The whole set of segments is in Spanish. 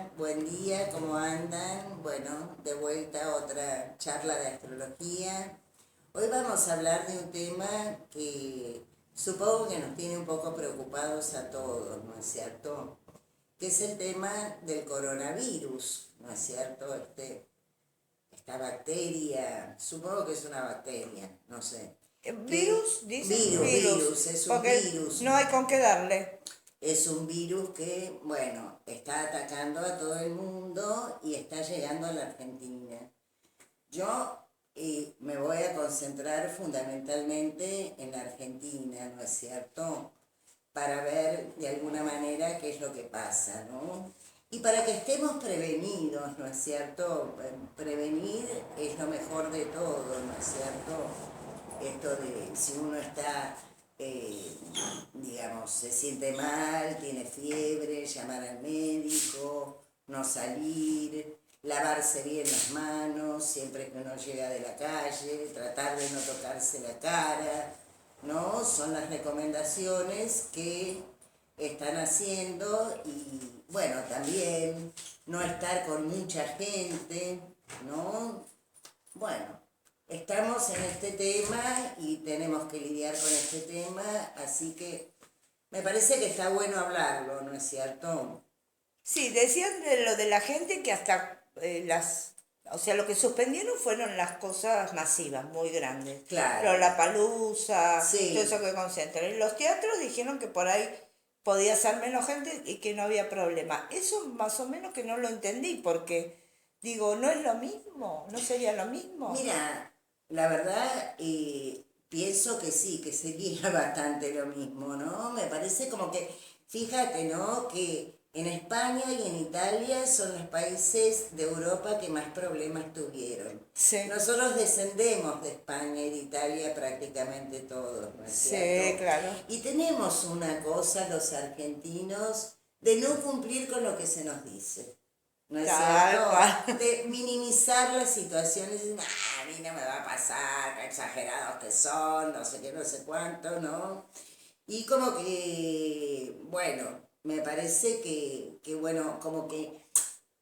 Hola, buen día, ¿cómo andan? Bueno, de vuelta a otra charla de astrología. Hoy vamos a hablar de un tema que supongo que nos tiene un poco preocupados a todos, ¿no es cierto? Que es el tema del coronavirus, ¿no es cierto? Esta bacteria, supongo que es una bacteria, no sé. Virus, dicen Virus, es un porque virus. no hay con qué darle. Es un virus que, bueno, está atacando a todo el mundo y está llegando a la Argentina. Yo me voy a concentrar fundamentalmente en la Argentina, ¿no es cierto? Para ver de alguna manera qué es lo que pasa, ¿no? Y para que estemos prevenidos, ¿no es cierto? Prevenir es lo mejor de todo, ¿no es cierto? Esto de si uno está, digamos, se siente mal, tiene fiebre, llamar al médico, no salir, lavarse bien las manos siempre que uno llega de la calle, tratar de no tocarse la cara, ¿no? Son las recomendaciones que están haciendo y, bueno, también no estar con mucha gente, ¿no? Bueno, estamos en este tema y tenemos que lidiar con este tema, así que me parece que está bueno hablarlo, ¿no es cierto? Sí, decían de lo de la gente que hasta o sea, lo que suspendieron fueron las cosas masivas, muy grandes. Claro, Lollapalooza, todo eso sí. que concentran. Y los teatros dijeron que por ahí podía ser menos gente y que no había problema. Eso más o menos que no lo entendí, porque digo, ¿no es lo mismo? ¿No sería lo mismo? Mira, la verdad, pienso que sí, que sería bastante lo mismo, ¿no? Me parece como que, fíjate, ¿no? Que en España y en Italia son los países de Europa que más problemas tuvieron. Sí, Nosotros descendemos de España y de Italia prácticamente todos, ¿no es sí, cierto? claro. Y tenemos una cosa, los argentinos, de no cumplir con lo que se nos dice. ¿No es Tal cierto? cual. De minimizar las situaciones, a mí no me va a pasar, qué exagerados que son, no sé qué, no sé cuánto, ¿no? Y como que, bueno, me parece que bueno, como que,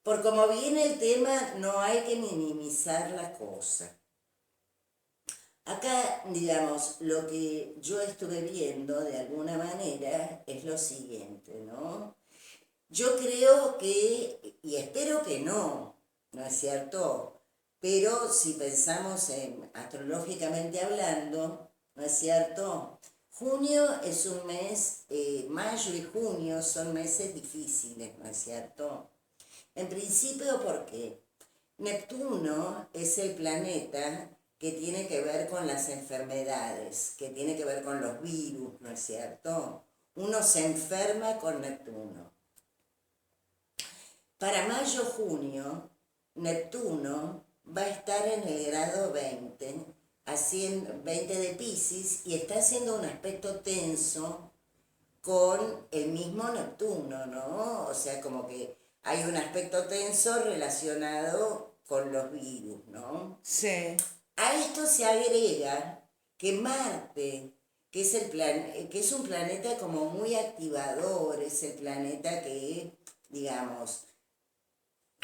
por como viene el tema, no hay que minimizar la cosa. Acá, digamos, lo que yo estuve viendo de alguna manera es lo siguiente, ¿no? Yo creo que, y espero que no, ¿no es cierto? Pero si pensamos en astrológicamente hablando, ¿no es cierto? Junio es un mes, mayo y junio son meses difíciles, ¿no es cierto? En principio porque Neptuno es el planeta que tiene que ver con las enfermedades, que tiene que ver con los virus, ¿no es cierto? Uno se enferma con Neptuno. Para mayo-junio, Neptuno va a estar en el grado 20, 20 de Piscis, y está haciendo un aspecto tenso con el mismo Neptuno, ¿no? O sea, como que hay un aspecto tenso relacionado con los virus, ¿no? Sí. A esto se agrega que Marte, que es un planeta como muy activador, es el planeta que, digamos,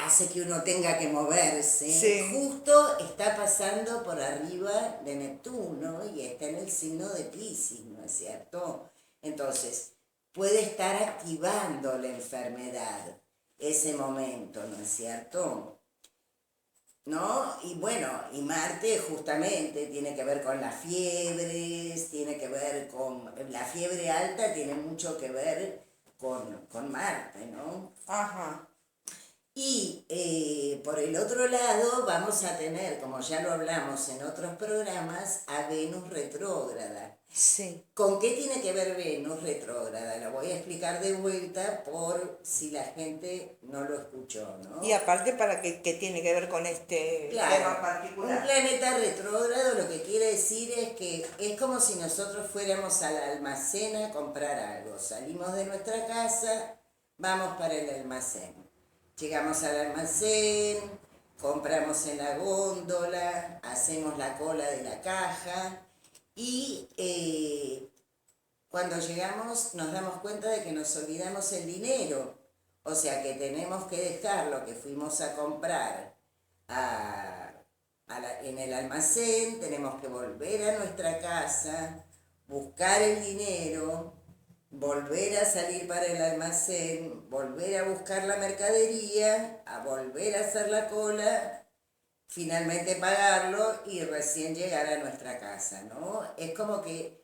hace que uno tenga que moverse, Sí. justo está pasando por arriba de Neptuno y está en el signo de Piscis, ¿no es cierto? Entonces, puede estar activando la enfermedad ese momento, ¿no es cierto? ¿No? Y bueno, y Marte justamente tiene que ver con las fiebres, tiene que ver con... La fiebre alta tiene mucho que ver con Marte, ¿no? Ajá. Y por el otro lado vamos a tener, como ya lo hablamos en otros programas, a Venus retrógrada. Sí. ¿Con qué tiene que ver Venus retrógrada? Lo voy a explicar de vuelta por si la gente no lo escuchó, Y ¿no? aparte, ¿para qué tiene que ver con este tema en Claro, un particular? planeta retrógrado lo que quiere decir es que es como si nosotros fuéramos al almacén a comprar algo. Salimos de nuestra casa, vamos para el almacén. Llegamos al almacén, compramos en la góndola, hacemos la cola de la caja y cuando llegamos nos damos cuenta de que nos olvidamos el dinero. O sea que tenemos que dejar lo que fuimos a comprar en el almacén, tenemos que volver a nuestra casa, buscar el dinero, volver a salir para el almacén, volver a buscar la mercadería, a volver a hacer la cola, finalmente pagarlo y recién llegar a nuestra casa, ¿no? Es como que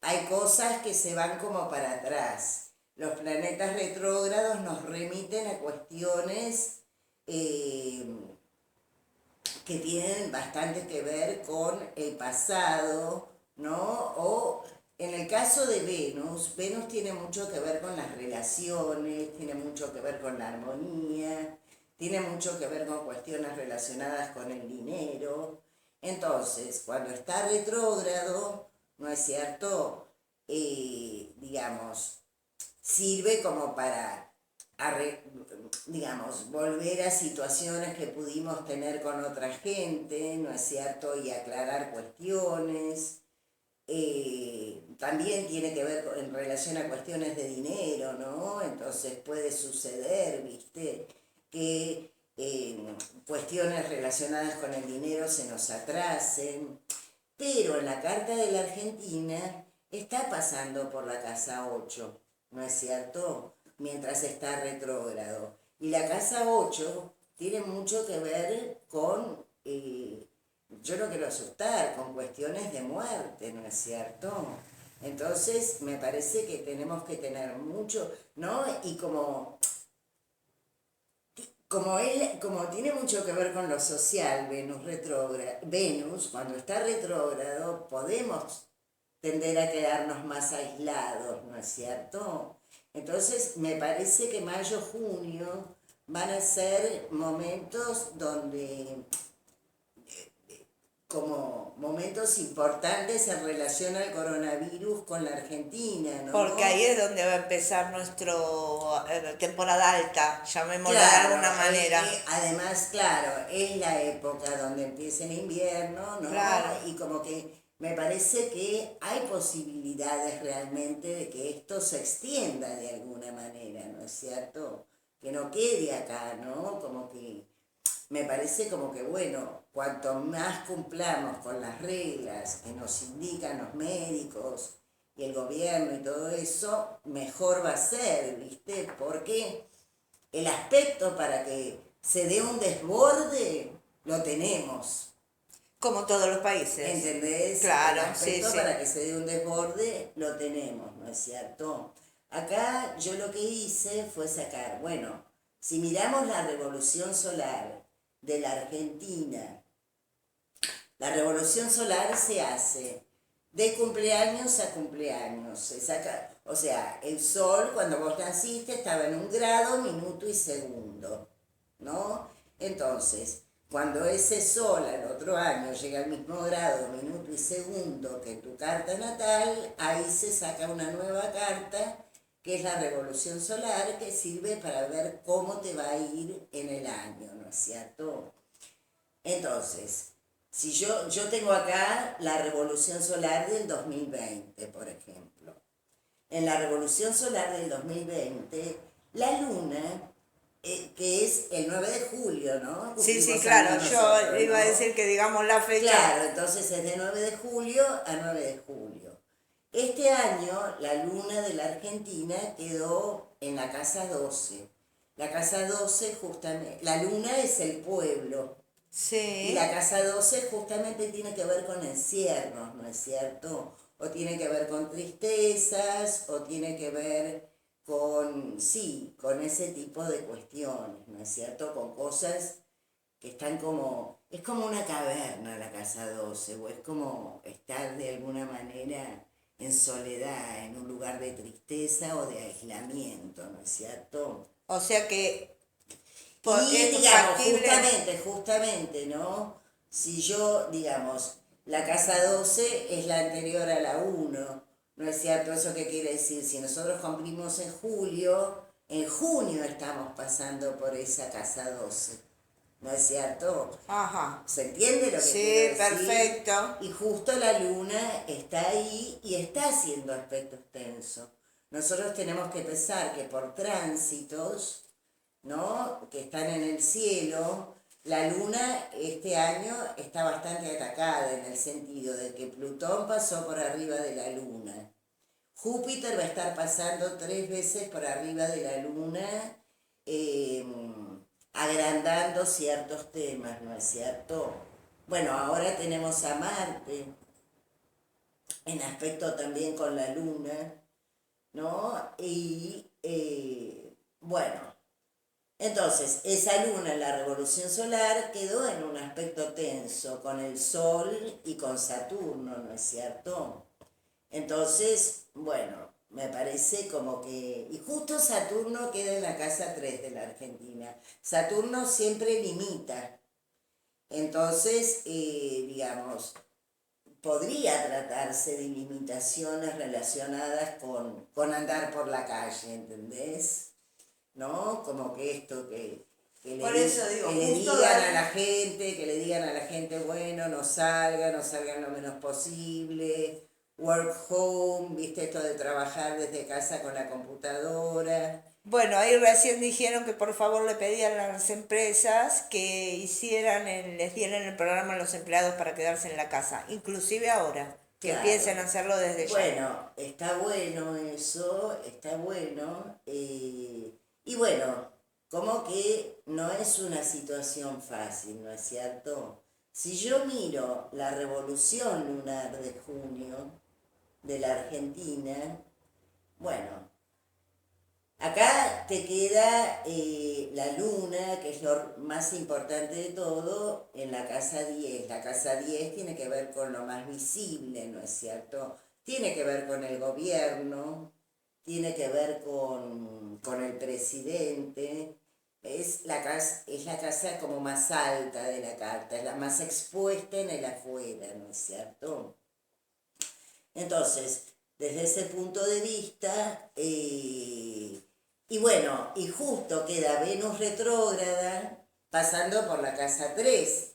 hay cosas que se van como para atrás. Los planetas retrógrados nos remiten a cuestiones que tienen bastante que ver con el pasado, ¿no? O en el caso de Venus, Venus tiene mucho que ver con las relaciones, tiene mucho que ver con la armonía, tiene mucho que ver con cuestiones relacionadas con el dinero. Entonces, cuando está retrógrado, ¿no es cierto? Digamos, sirve como para, digamos, volver a situaciones que pudimos tener con otra gente, ¿no es cierto? Y aclarar cuestiones. También tiene que ver en relación a cuestiones de dinero, ¿no? Entonces puede suceder, ¿viste? Que cuestiones relacionadas con el dinero se nos atrasen. Pero en la carta de la Argentina está pasando por la casa 8, ¿no es cierto? Mientras está retrógrado. Y la casa 8 tiene mucho que ver con, yo no quiero asustar, con cuestiones de muerte, ¿no es cierto? Entonces me parece que tenemos que tener mucho, ¿no? Y como tiene mucho que ver con lo social, Venus, cuando está retrógrado, podemos tender a quedarnos más aislados, ¿no es cierto? Entonces, me parece que mayo, junio van a ser momentos donde, como momentos importantes en relación al coronavirus con la Argentina, ¿no? Porque ahí es donde va a empezar nuestro temporada alta, llamémoslo Claro, de alguna manera. Además, claro, es la época donde empieza el invierno, ¿no? Claro. Y como que me parece que hay posibilidades realmente de que esto se extienda de alguna manera, ¿no es cierto? Que no quede acá, ¿no? Como que me parece como que, bueno, cuanto más cumplamos con las reglas que nos indican los médicos y el gobierno y todo eso, mejor va a ser, ¿viste? Porque el aspecto para que se dé un desborde lo tenemos. Como todos los países. ¿Entendés? Claro, El aspecto sí. para que se dé un desborde lo tenemos, ¿no es cierto? Acá yo lo que hice fue sacar, bueno, si miramos la revolución solar de la Argentina, la revolución solar se hace de cumpleaños a cumpleaños. Se saca, o sea, el sol cuando vos naciste estaba en 1 grado, minuto y segundo, ¿no? Entonces, cuando ese sol al otro año llega al mismo grado, minuto y segundo que tu carta natal, ahí se saca una nueva carta que es la revolución solar, que sirve para ver cómo te va a ir en el año, ¿no es cierto? Entonces, si yo tengo acá la revolución solar del 2020, por ejemplo. En la revolución solar del 2020, la luna, que es el 9 de julio, ¿no? Sí, claro, Nosotros, yo iba a ¿no? decir que digamos la fecha. Claro, entonces es de 9 de julio a 9 de julio. Este año la luna de la Argentina quedó en la casa 12. La casa 12 justamente, la luna es el pueblo. Sí. Y la casa 12 justamente tiene que ver con encierros, ¿no es cierto? O tiene que ver con tristezas, o tiene que ver con, sí, con ese tipo de cuestiones, ¿no es cierto? Con cosas que están como, es como una caverna la casa 12, o es como estar de alguna manera en soledad, en un lugar de tristeza o de aislamiento, ¿no es cierto? O sea que Y es digamos, factible. justamente, ¿no? Si yo, digamos, la casa 12 es la anterior a la 1, ¿no es cierto? ¿Eso qué quiere decir? Si nosotros cumplimos en julio, en junio estamos pasando por esa casa 12, ¿no es cierto? Ajá. ¿Se entiende lo que Sí, quiero decir? perfecto. Y justo la luna está ahí y está haciendo aspectos tensos. Nosotros tenemos que pensar que por tránsitos, que están en el cielo, la luna este año está bastante atacada en el sentido de que Plutón pasó por arriba de la luna. Júpiter va a estar pasando 3 veces por arriba de la luna, agrandando ciertos temas, ¿no es cierto? Bueno, ahora tenemos a Marte, en aspecto también con la luna, ¿no? Y bueno, entonces esa luna en la revolución solar quedó en un aspecto tenso con el Sol y con Saturno, ¿no es cierto? Entonces, bueno, me parece como que... Y justo Saturno queda en la casa 3 de la Argentina. Saturno siempre limita. Entonces, digamos, podría tratarse de limitaciones relacionadas con andar por la calle, ¿entendés? ¿No? Como que esto que Por eso digo, que le justo digan dar- a la gente, que le digan a la gente, bueno, no salgan lo menos posible, work home, viste esto de trabajar desde casa con la computadora. Bueno, ahí recién dijeron que por favor le pedían a las empresas que les dieran el programa a los empleados para quedarse en la casa, inclusive ahora, que Claro. empiecen a hacerlo desde ya. Bueno, está bueno eso, está bueno. Y bueno, como que no es una situación fácil, ¿no es cierto? Si yo miro la revolución lunar de junio de la Argentina, bueno, acá te queda la luna, que es lo más importante de todo, en la casa 10. La casa 10 tiene que ver con lo más visible, ¿no es cierto? Tiene que ver con el gobierno, tiene que ver con el presidente. Es la casa como más alta de la carta, es la más expuesta en el afuera, ¿no es cierto? Entonces, desde ese punto de vista, y bueno, y justo queda Venus retrógrada pasando por la casa 3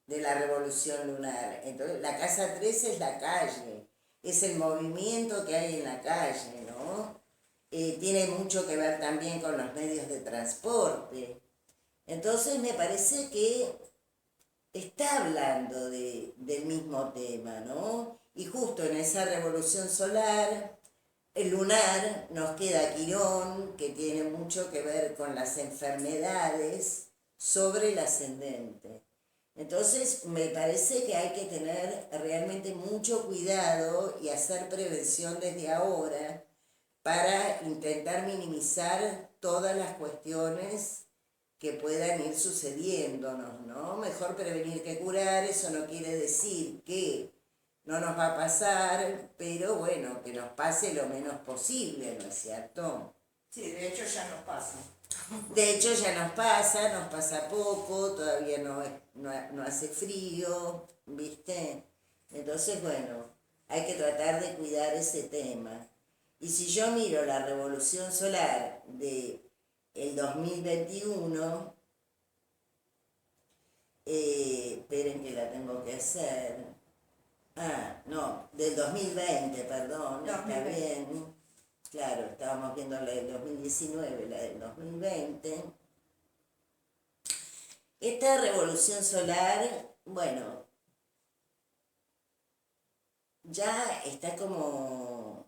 de la revolución lunar. Entonces, la casa 3 es la calle, es el movimiento que hay en la calle, ¿no? Tiene mucho que ver también con los medios de transporte. Entonces, me parece que está hablando del mismo tema, ¿no? Y justo en esa revolución solar, el lunar, nos queda Quirón, que tiene mucho que ver con las enfermedades sobre el ascendente. Entonces, me parece que hay que tener realmente mucho cuidado y hacer prevención desde ahora para intentar minimizar todas las cuestiones que puedan ir sucediéndonos, ¿no? Mejor prevenir que curar, eso no quiere decir que no nos va a pasar, pero bueno, que nos pase lo menos posible, ¿no es cierto? Sí, de hecho ya nos pasa. De hecho ya nos pasa poco, todavía no hace frío, ¿viste? Entonces, bueno, hay que tratar de cuidar ese tema. Y si yo miro la revolución solar de el 2021, esperen que la tengo que hacer. Ah, no, del 2020, perdón, está 2020. bien. Claro, estábamos viendo la del 2019, la del 2020. Esta revolución solar, bueno, ya está como,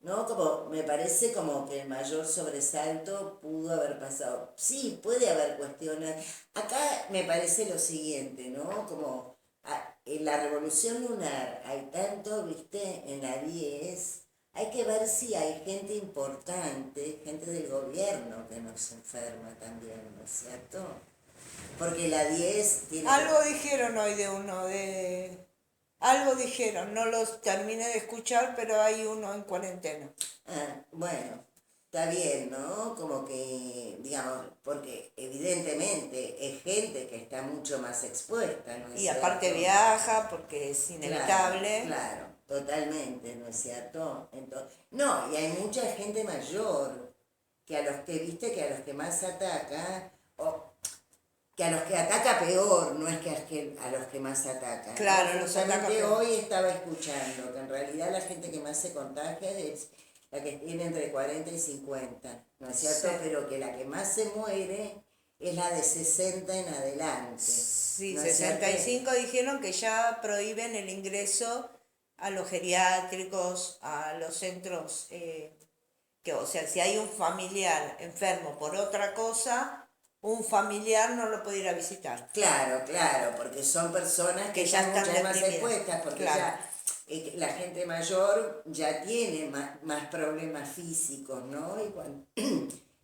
¿no? Como, me parece como que el mayor sobresalto pudo haber pasado. Sí, puede haber cuestiones. Acá me parece lo siguiente, ¿no? Como en la revolución lunar hay tanto, viste, en la 10, hay que ver si hay gente importante, gente del gobierno que nos enferma también, ¿no es cierto? Porque la 10 tiene... Algo dijeron hoy de uno, Algo dijeron, no los terminé de escuchar, pero hay uno en cuarentena. Bueno, está bien, ¿no? Como que, digamos, porque evidentemente es gente que está mucho más expuesta, ¿no es Y aparte cierto? viaja porque es inevitable. Claro, totalmente, ¿no es cierto? Entonces, no, y hay mucha gente mayor que a los que, viste, que a los que más ataca, o que a los que ataca peor, no es que a los que más ataca. Claro, ¿no? los ataca Justamente peor. hoy estaba escuchando que en realidad la gente que más se contagia es la que tiene entre 40 y 50, ¿no es cierto? Sí. Pero que la que más se muere es la de 60 en adelante. Sí, ¿No es cierto? 65 dijeron que ya prohíben el ingreso a los geriátricos, a los centros, que, o sea, si hay un familiar enfermo por otra cosa, un familiar no lo puede ir a visitar, Claro, claro, porque son personas que que ya están están muchas más deprimidas. expuestas, porque Claro, ya la gente mayor ya tiene más problemas físicos, ¿no?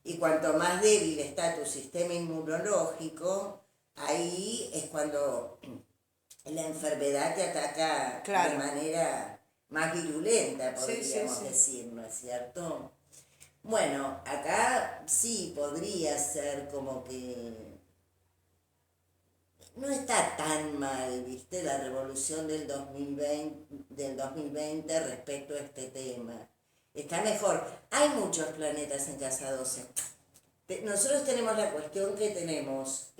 Y cuanto más débil está tu sistema inmunológico, ahí es cuando la enfermedad te ataca de claro. manera más virulenta, Sí, sí, podríamos sí. decir, ¿no es cierto? Bueno, acá sí podría ser como que no está tan mal, ¿viste? La revolución del 2020 respecto a este tema. Está mejor. Hay muchos planetas en casa 12. Nosotros tenemos la cuestión que tenemos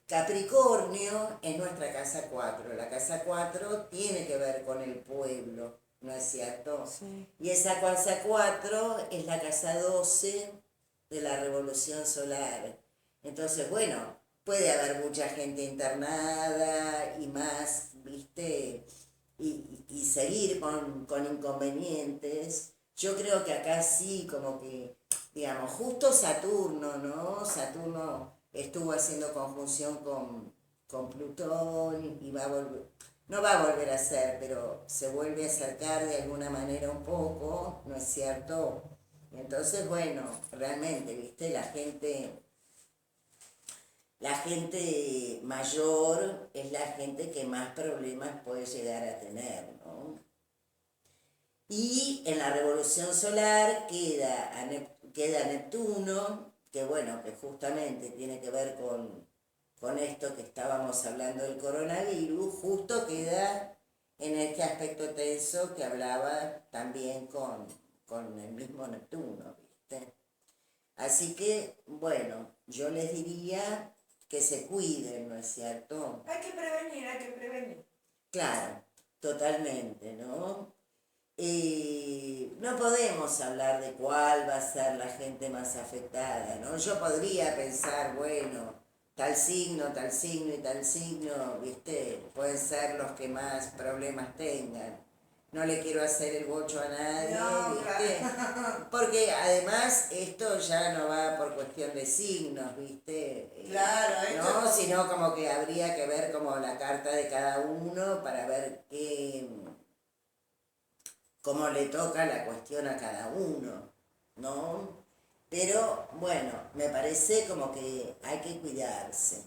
Capricornio en nuestra casa 4. La casa 4 tiene que ver con el pueblo, ¿no es cierto? Sí. Y esa casa 4 es la casa 12 de la revolución solar. Entonces, bueno, puede haber mucha gente internada y más, ¿viste? Y seguir con inconvenientes. Yo creo que acá sí, como que, digamos, justo Saturno, ¿no? Saturno estuvo haciendo conjunción con Plutón y va a volver, no va a volver a ser, pero se vuelve a acercar de alguna manera un poco, ¿no es cierto? Entonces, bueno, realmente, ¿viste? La gente mayor es la gente que más problemas puede llegar a tener, ¿no? Y en la revolución solar queda Neptuno, que bueno, que justamente tiene que ver con esto que estábamos hablando del coronavirus, justo queda en este aspecto tenso que hablaba también con el mismo Neptuno, ¿viste? Así que, bueno, yo les diría que se cuiden, ¿no es cierto? Hay que prevenir, hay que prevenir. Claro, totalmente, ¿no? No podemos hablar de cuál va a ser la gente más afectada, ¿no? Yo podría pensar, bueno, tal signo y tal signo, ¿viste? Pueden ser los que más problemas tengan. No le quiero hacer el bocho a nadie, No, ¿viste? Porque además esto ya no va por cuestión de signos, ¿viste? Claro, esto ¿No? es Sino como que habría que ver como la carta de cada uno para ver cómo le toca la cuestión a cada uno, ¿no? Pero bueno, me parece como que hay que cuidarse,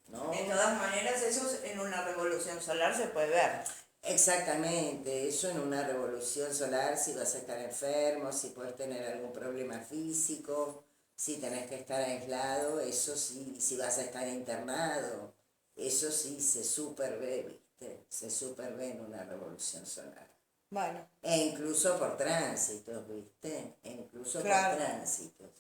¿no? de todas maneras, eso en una revolución solar se puede ver. Exactamente, eso en una revolución solar, si vas a estar enfermo, si puedes tener algún problema físico, si tenés que estar aislado, eso sí, si vas a estar internado, eso sí se super ve, ¿viste? Se super ve en una revolución solar. Bueno, E incluso por tránsitos, ¿viste? E incluso por claro. tránsitos.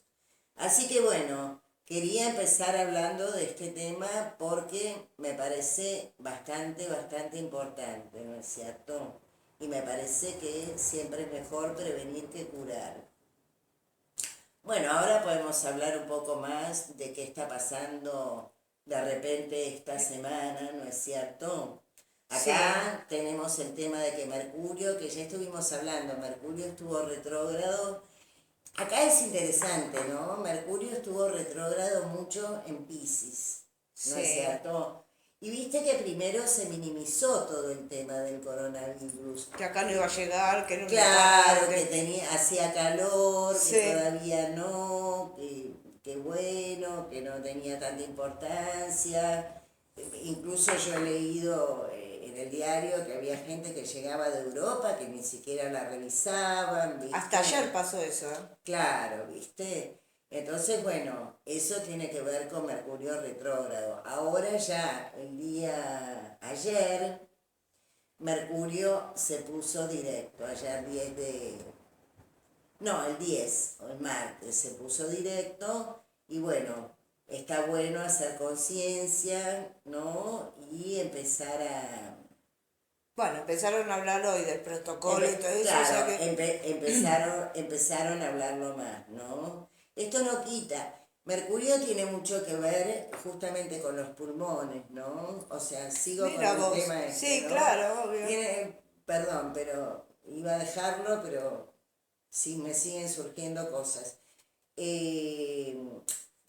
Así que bueno, quería empezar hablando de este tema porque me parece bastante, bastante importante, ¿no es cierto? Y me parece que siempre es mejor prevenir que curar. Bueno, ahora podemos hablar un poco más de qué está pasando de repente esta semana, ¿no es cierto? Sí, Acá tenemos el tema de que Mercurio, que ya estuvimos hablando, Mercurio estuvo retrógrado. Acá es interesante, ¿no? Mercurio estuvo retrógrado mucho en Piscis, ¿no es sí. cierto? Y viste que primero se minimizó todo el tema del coronavirus. Que acá no iba a llegar, que era un Claro, que disparate. hacía calor, que Sí, todavía no, que bueno, que no tenía tanta importancia. Incluso yo he leído en el diario que había gente que llegaba de Europa que ni siquiera la revisaban, hasta ¿viste? ayer pasó eso, ¿eh? Claro, ¿viste? Entonces, bueno, eso tiene que ver con Mercurio retrógrado. Ahora ya, el día ayer, Mercurio se puso directo, ayer 10 de... No, el 10 o el martes se puso directo y bueno, está bueno hacer conciencia, ¿no? Y empezar Bueno, empezaron a hablar hoy del protocolo y todo eso, o sea Claro, que... empezaron a hablarlo más, ¿no? Esto no quita. Mercurio tiene mucho que ver justamente con los pulmones, ¿no? O sea, sigo con Mira el vos, tema este, sí, ¿no? claro, obvio. Perdón, pero iba a dejarlo, pero sí me siguen surgiendo cosas. Eh,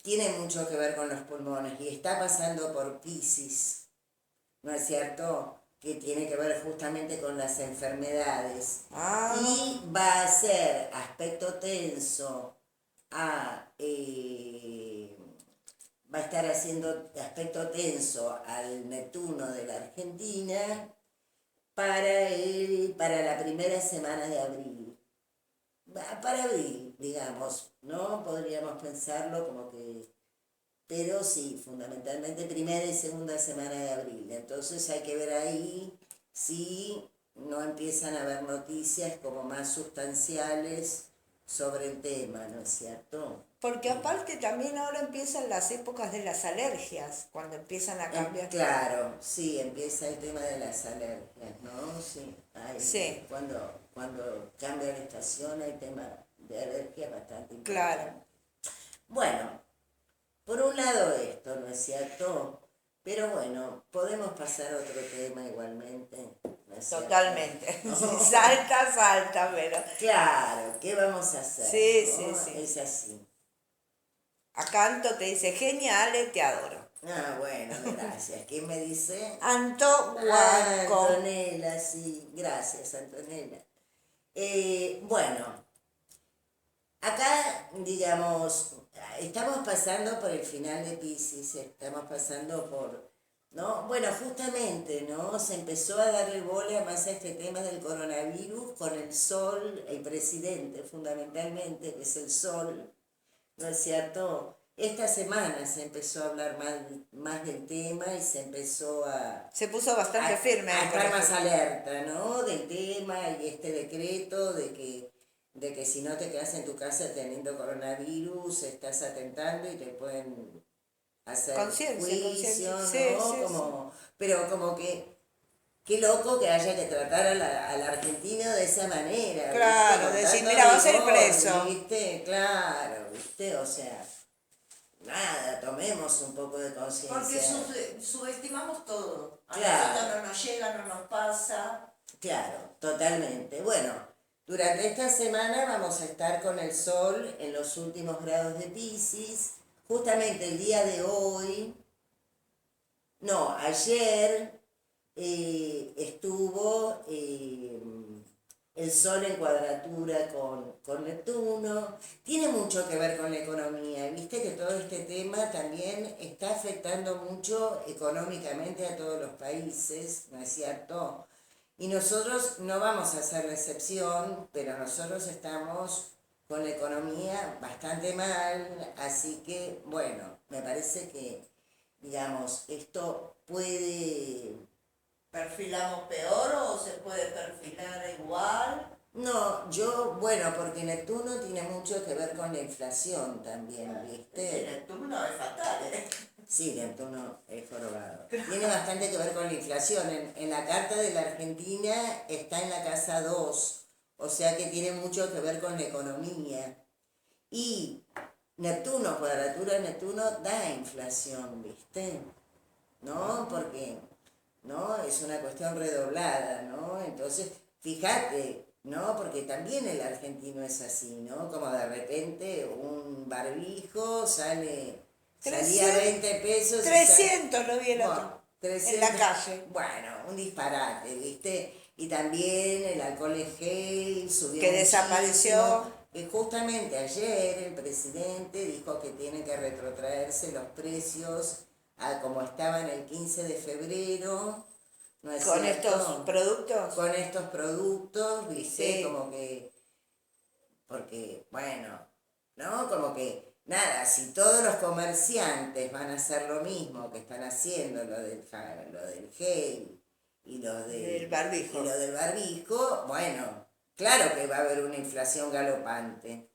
Tiene mucho que ver con los pulmones y está pasando por Piscis, ¿no es cierto? Que tiene que ver justamente con las enfermedades. Ah, Y va a ser aspecto tenso va a estar haciendo aspecto tenso al Neptuno de la Argentina para la primera semana de abril. Para abril, digamos, ¿no? Podríamos pensarlo como que pero sí, fundamentalmente primera y segunda semana de abril. Entonces hay que ver ahí si no empiezan a haber noticias como más sustanciales sobre el tema, ¿no es cierto? porque aparte también ahora empiezan las épocas de las alergias, cuando empiezan a cambiar. Claro, sí, empieza el tema de las alergias, ¿no? Sí, Sí, cuando cambia la estación hay tema de alergias bastante claro, importante. Bueno, por un lado esto, ¿no es cierto? Pero bueno, podemos pasar a otro tema igualmente, ¿no es cierto? totalmente. Sí, salta, salta, pero... Claro, ¿qué vamos a hacer? Sí, sí, ¿No? sí. Es así. Acá Anto te dice, genial, te adoro. Ah, bueno, gracias. ¿Quién me dice? Anto Ah, Huanco. Antonella, sí, gracias, Antonella. Bueno, acá, digamos, estamos pasando por el final de Piscis, estamos pasando por, ¿no? Bueno, justamente, ¿no? Se empezó a darle bola más a este tema del coronavirus con el sol, el presidente fundamentalmente, que es el sol, ¿no es cierto? Esta semana se empezó a hablar más del tema y se empezó Se puso bastante firme a el estar colegio. más alerta, ¿no? Del tema y este decreto de que si no te quedas en tu casa teniendo coronavirus, estás atentando y te pueden hacer Conciencia, juicio, conciencia. Sí, ¿no? sí, sí. Pero como que, qué loco que haya que tratar al argentino de esa manera, ¿viste? Claro, Con decir, tanto mira, vas a ir rigor, preso. ¿viste? Claro, ¿viste? O sea, nada, tomemos un poco de Porque conciencia. subestimamos todo. A nosotros Claro. no nos llega, no nos pasa. Claro, totalmente. Bueno, durante esta semana vamos a estar con el sol en los últimos grados de Piscis. Justamente el día de hoy, no, ayer estuvo el sol en cuadratura con Neptuno. Tiene mucho que ver con la economía. Viste que todo este tema también está afectando mucho económicamente a todos los países, ¿no es cierto? Y nosotros no vamos a hacer la excepción, pero nosotros estamos con la economía bastante mal, así que bueno, me parece que, digamos, esto puede... ¿Perfilamos peor o se puede perfilar igual? No, bueno, porque Neptuno tiene mucho que ver con la inflación también, ¿viste? Neptuno es fatal, ¿eh? Sí, Neptuno es jorobado. Tiene bastante que ver con la inflación. En la carta de la Argentina está en la casa 2, o sea que tiene mucho que ver con la economía. Y Neptuno, cuadratura de Neptuno, da inflación, ¿viste? ¿No? Porque, ¿no? Es una cuestión redoblada, ¿no? Entonces, fíjate, ¿no? Porque también el argentino es así, ¿no? Como de repente un barbijo salía 20 pesos y 300 lo vi el otro. bueno, En la 300, calle. bueno, un disparate, ¿viste? Y también el alcohol en gel subió Que muchísimo. desapareció. Y justamente ayer el presidente dijo que tienen que retrotraerse los precios a como estaban el 15 de febrero, ¿no es Con estos cierto? productos. Con estos productos, ¿viste? Sí. Como que, porque, bueno, ¿no? Como que, nada, si todos los comerciantes van a hacer lo mismo que están haciendo, lo del gel y Del barbijo. y lo del barbijo, bueno, claro que va a haber una inflación galopante,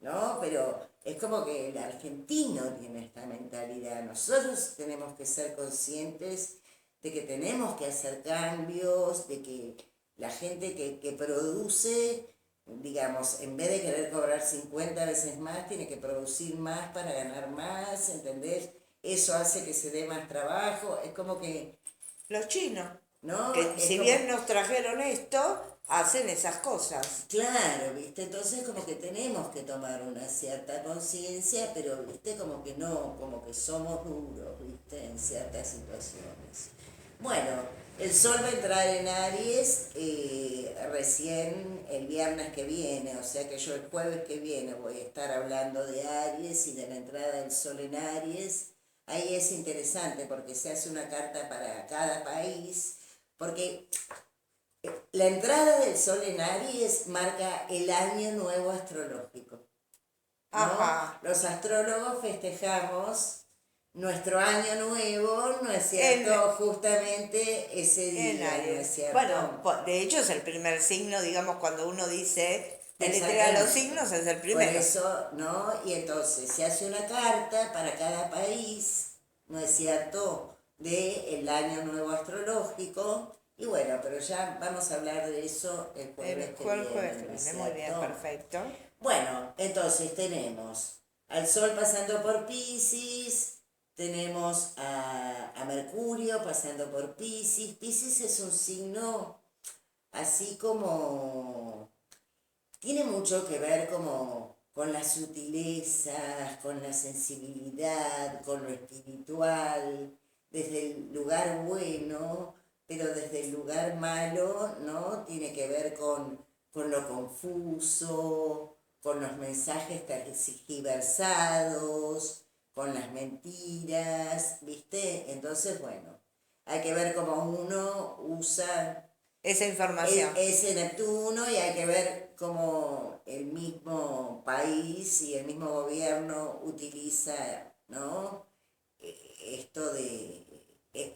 ¿no? Pero es como que el argentino tiene esta mentalidad. Nosotros tenemos que ser conscientes de que tenemos que hacer cambios, de que la gente que produce, digamos, en vez de querer cobrar 50 veces más, tiene que producir más para ganar más, ¿entendés? Eso hace que se dé más trabajo, es como que, Los chinos, ¿no? que Es si como, bien nos trajeron esto, hacen esas cosas. claro, ¿viste? Entonces como que tenemos que tomar una cierta conciencia, pero, ¿viste? Como que no, como que somos duros, ¿viste? En ciertas situaciones. Bueno, el sol va a entrar en Aries recién el viernes que viene, o sea que yo el jueves que viene voy a estar hablando de Aries y de la entrada del sol en Aries. Ahí es interesante porque se hace una carta para cada país, porque la entrada del sol en Aries marca el año nuevo astrológico, ¿no? Ajá. Los astrólogos festejamos nuestro año nuevo, ¿no es En, cierto? Justamente ese en día, ¿no es Aries. Bueno, cierto? de hecho es el primer signo, digamos, cuando uno dice, deletrea los Exactamente. signos, es el Por primero. eso, ¿no? Y entonces se hace una carta para cada país, ¿no es cierto? De el año nuevo astrológico. Y bueno, pero ya vamos a hablar de eso el El jueves que jueves viene, que ¿no es viene, muy bien, cierto? perfecto. Bueno, entonces tenemos al Sol pasando por Piscis, tenemos a Mercurio pasando por Piscis. Piscis es un signo así como tiene mucho que ver como con las sutilezas, con la sensibilidad, con lo espiritual, desde el lugar bueno, pero desde el lugar malo, ¿no? Tiene que ver con lo confuso, con los mensajes tergiversados, con las mentiras, ¿viste? Entonces, bueno, hay que ver cómo uno usa Esa información. ese Neptuno y hay que ver cómo el mismo país y el mismo gobierno utiliza, ¿no? Esto de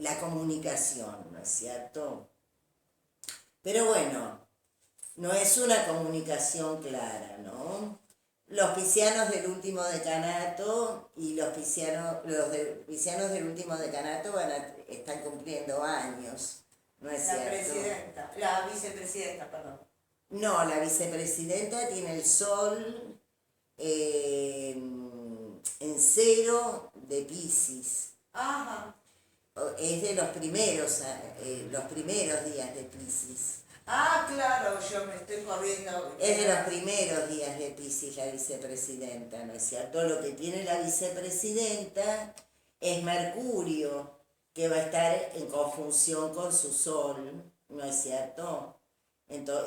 la comunicación, ¿no es cierto? Pero bueno, no es una comunicación clara, ¿no? Los piscianos del último decanato y piscianos del último decanato están cumpliendo años, ¿no es cierto? La vicepresidenta, perdón. No, la vicepresidenta tiene el sol en cero de Piscis. Ajá. Es de los primeros días de Piscis. Ah, claro, yo me estoy corriendo. Es de los primeros días de Piscis la vicepresidenta, ¿no es cierto? Lo que tiene la vicepresidenta es Mercurio, que va a estar en conjunción con su sol, ¿no es cierto?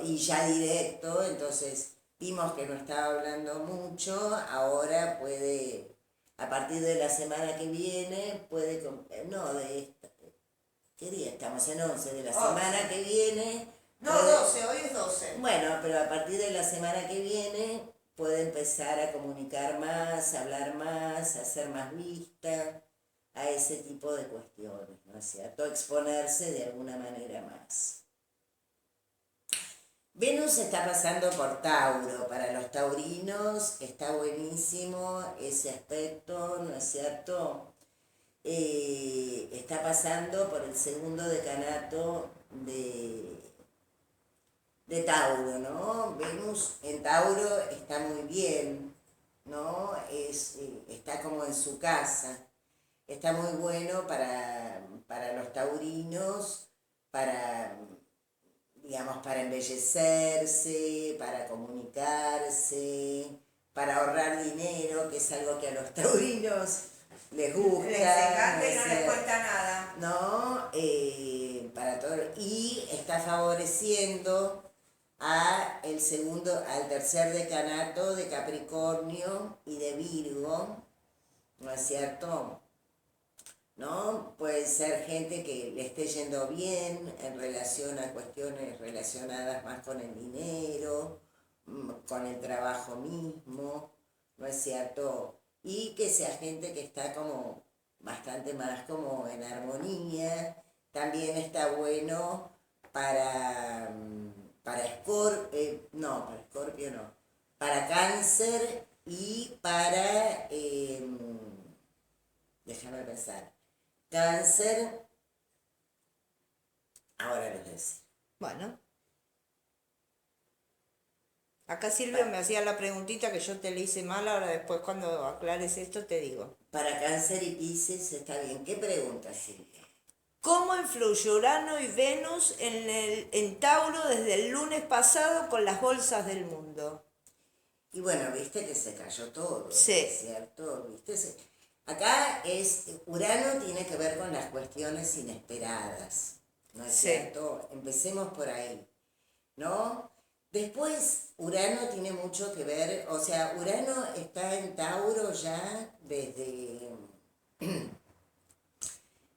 Y ya directo, entonces vimos que no estaba hablando mucho, ahora puede, a partir de la semana que viene, no, ¿qué día estamos? En 11, de la semana que viene. No, 12, hoy es 12. Bueno, pero a partir de la semana que viene puede empezar a comunicar más, a hablar más, a ser más vista, a ese tipo de cuestiones, ¿no es cierto? Exponerse de alguna manera más. Venus está pasando por Tauro, para los taurinos está buenísimo ese aspecto, ¿no es cierto? Está pasando por el segundo decanato de Tauro, ¿no? Venus en Tauro está muy bien, ¿no? Está como en su casa, está muy bueno para los taurinos, para digamos, para embellecerse, para comunicarse, para ahorrar dinero, que es algo que a los taurinos les gusta. Les encanta y no ¿no? les cuesta nada. ¿No? Para todo. Y está favoreciendo al tercer decanato de Capricornio y de Virgo, ¿no es cierto? ¿No? Puede ser gente que le esté yendo bien en relación a cuestiones relacionadas más con el dinero, con el trabajo mismo, ¿no es cierto? Y que sea gente que está como bastante más como en armonía. También está bueno para Escorpio no, para Cáncer y para, déjame pensar, Cáncer, Ahora les voy a decir. Bueno. Acá Silvio me hacía la preguntita que yo te le hice mal, ahora después cuando aclares esto te digo. Para Cáncer y Piscis está bien. ¿Qué pregunta, Silvia? ¿Cómo influye Urano y Venus en Tauro desde el lunes pasado con las bolsas del mundo? Y bueno, viste que se cayó todo, Sí. ¿cierto? ¿Viste? Acá Urano tiene que ver con las cuestiones inesperadas, ¿no es Sí. cierto? Empecemos por ahí, ¿no? Después, Urano tiene mucho que ver, o sea, Urano está en Tauro ya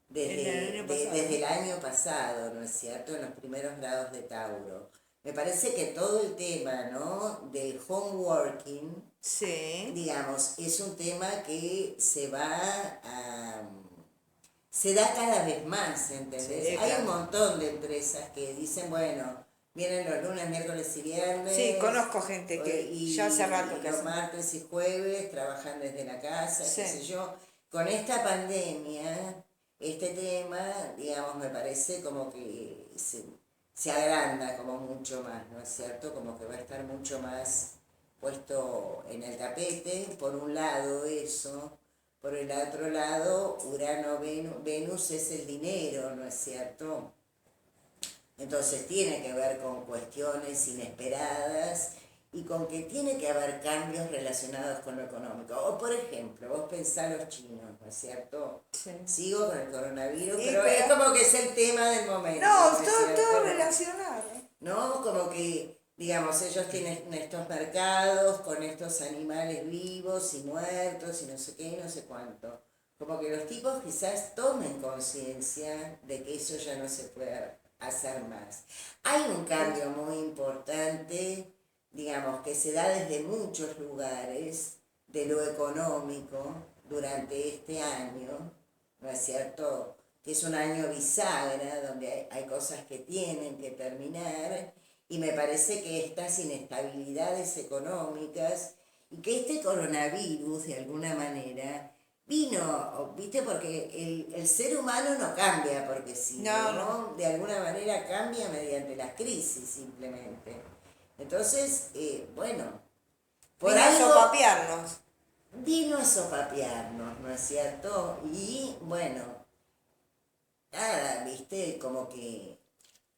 desde el año pasado, ¿no es cierto? En los primeros grados de Tauro. Me parece que todo el tema, ¿no? Del homeworking, Sí. digamos, es un tema que se da cada vez más, ¿entendés? Sí, Hay claro. un montón de empresas que dicen, bueno, vienen los lunes, miércoles y viernes. Sí, conozco gente que ya hace rato que los hacen. martes y jueves trabajan desde la casa, Sí. qué sé yo. Con esta pandemia, este tema, digamos, me parece como que se agranda como mucho más, ¿no es cierto? Como que va a estar mucho más puesto en el tapete, por un lado eso, por el otro lado, Venus es el dinero, ¿no es cierto? Entonces tiene que ver con cuestiones inesperadas y con que tiene que haber cambios relacionados con lo económico. O por ejemplo, vos pensás los chinos, ¿no es cierto? Sí. Sigo con el coronavirus, Y pero es como que es el tema del momento. No, ¿no es cierto? todo relacionado. ¿No? Como que, digamos, ellos tienen estos mercados con estos animales vivos y muertos y no sé qué y no sé cuánto. Como que los tipos quizás tomen conciencia de que eso ya no se puede hacer más. Hay un cambio muy importante, digamos, que se da desde muchos lugares de lo económico durante este año, ¿no es cierto? Que es un año bisagra, donde hay cosas que tienen que terminar, y me parece que estas inestabilidades económicas y que este coronavirus, de alguna manera, vino, ¿viste? Porque el ser humano no cambia porque sí, No. De alguna manera cambia mediante las crisis, simplemente. Entonces, bueno, por Vino a algo sopapearnos. vino a sopapearnos, ¿no es cierto? Y bueno, nada, viste, como que...